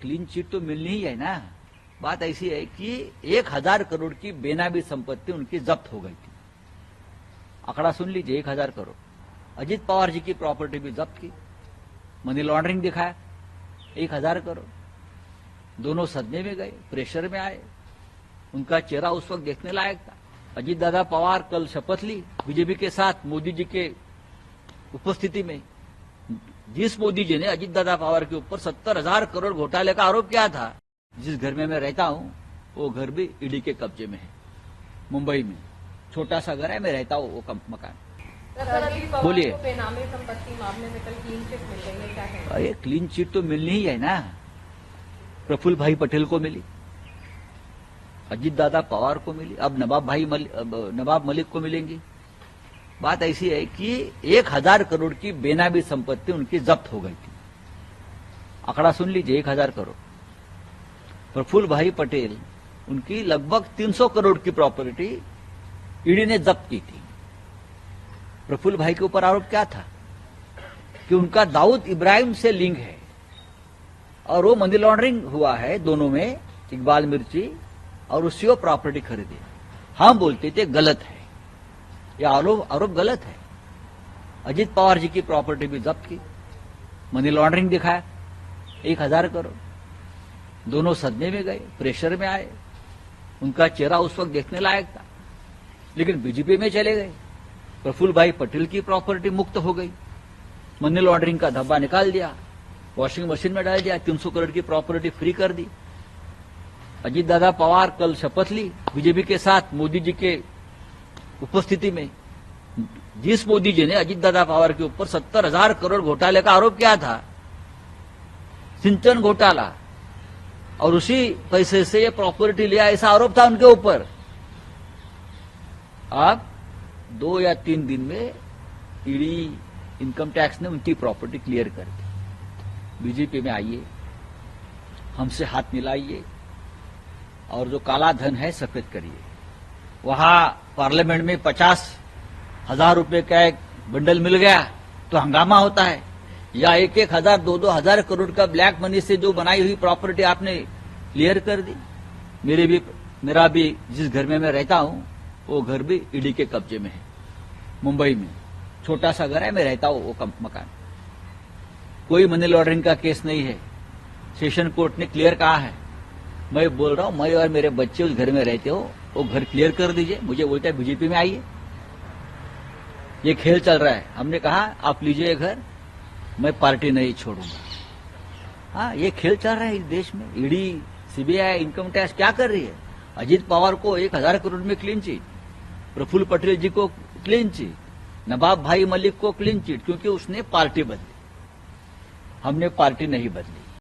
Clean chit तो मिलनी ही है ना। बात ऐसी है कि 1000 करोड़ की बेनामी संपत्ति उनकी जब्त हो गई थी। आंकड़ा सुन लीजिए, 1000 करोड़। अजीत पवार जी की प्रॉपर्टी भी जब्त की, मनी लॉन्ड्रिंग दिखाया, 1000 करोड़। दोनों सदमे में गए, प्रेशर में आए। उनका चेहरा उस वक्त देखने लायक था। अजीत दादा पवार कल शपथ ली बीजेपी के साथ मोदी जी के उपस्थिति में। जिस मोदी जी ने अजीत दादा पवार के ऊपर 70,000 करोड़ घोटाले का आरोप किया था, जिस घर में मैं रहता हूं वो घर भी ईडी के कब्जे में है, मुंबई में। छोटा सा घर है, मैं रहता हूं वो मकान। बोलिए। बेनामी संपत्ति मामले में कल क्लीन चिट मिल गई है, क्या है? अरे क्लीन चिट तो मिलनी ही है ना। प्रफुल्ल भाई पटेल को मिली, अजीत दादा पवार को मिली, अब नवाब मलिक को मिलेंगी। बात ऐसी है कि 1000 करोड़ की बेनामी संपत्ति उनकी जब्त हो गई थी। आंकड़ा सुन लीजिए, 1000 करोड़। प्रफुल्ल भाई पटेल, उनकी लगभग 300 करोड़ की प्रॉपर्टी ईडी ने जब्त की थी। प्रफुल्ल भाई के ऊपर आरोप क्या था कि उनका दाऊद इब्राहिम से लिंक है और वो मनी लॉन्ड्रिंग हुआ है दोनों में, इकबाल मिर्ची, और उससे वो प्रॉपर्टी खरीदी। हम बोलते थे गलत है, यह आरोप गलत है। अजीत पवार जी की प्रॉपर्टी भी जब्त की, मनी लॉन्ड्रिंग दिखाया, 1000 करोड़। दोनों सदमे में गए, प्रेशर में आए। उनका चेहरा उस वक्त देखने लायक था, लेकिन बीजेपी में चले गए। प्रफुल्ल भाई पटेल की प्रॉपर्टी मुक्त हो गई, मनी लॉन्ड्रिंग का धब्बा निकाल दिया, वॉशिंग मशीन में डाल दिया, 300 करोड़ की प्रॉपर्टी फ्री कर दी। अजीत दादा पवार कल शपथ ली बीजेपी के साथ मोदी जी के उपस्थिति में। जिस मोदी जी ने अजीत दादा पवार के ऊपर 70,000 करोड़ घोटाले का आरोप किया था, सिंचन घोटाला, और उसी पैसे से ये प्रॉपर्टी लिया, ऐसा आरोप था उनके ऊपर। अब 2 या 3 दिन में ईडी, इनकम टैक्स ने उनकी प्रॉपर्टी क्लियर कर दी। बीजेपी में आइए, हमसे हाथ मिलाइए और जो काला धन है सफेद करिए। वहां पार्लियामेंट में 50,000 रुपए का एक बंडल मिल गया तो हंगामा होता है, या 1,000, 2,000 करोड़ का ब्लैक मनी से जो बनाई हुई प्रॉपर्टी आपने क्लियर कर दी। मेरा भी जिस घर में मैं रहता हूं वो घर भी ईडी के कब्जे में है, मुंबई में। छोटा सा घर है, मैं रहता हूं वो मकान। कोई मनी लॉन्ड्रिंग का केस नहीं है, सेशन कोर्ट ने क्लियर कहा है। मैं बोल रहा हूं, मैं और मेरे बच्चे उस घर में रहते हो, वो घर क्लियर कर दीजिए। मुझे बोलता है बीजेपी में आइए, ये खेल चल रहा है। हमने कहा आप लीजिए घर, मैं पार्टी नहीं छोड़ूंगा। हाँ, ये खेल चल रहा है इस देश में। ईडी, सीबीआई, इनकम टैक्स क्या कर रही है? अजीत पवार को 1000 करोड़ में क्लीन चिट, प्रफुल्ल पटेल जी को क्लीन चिट, नवाब भाई मलिक को क्लीन चिट, क्योंकि उसने पार्टी बदली, हमने पार्टी नहीं बदली।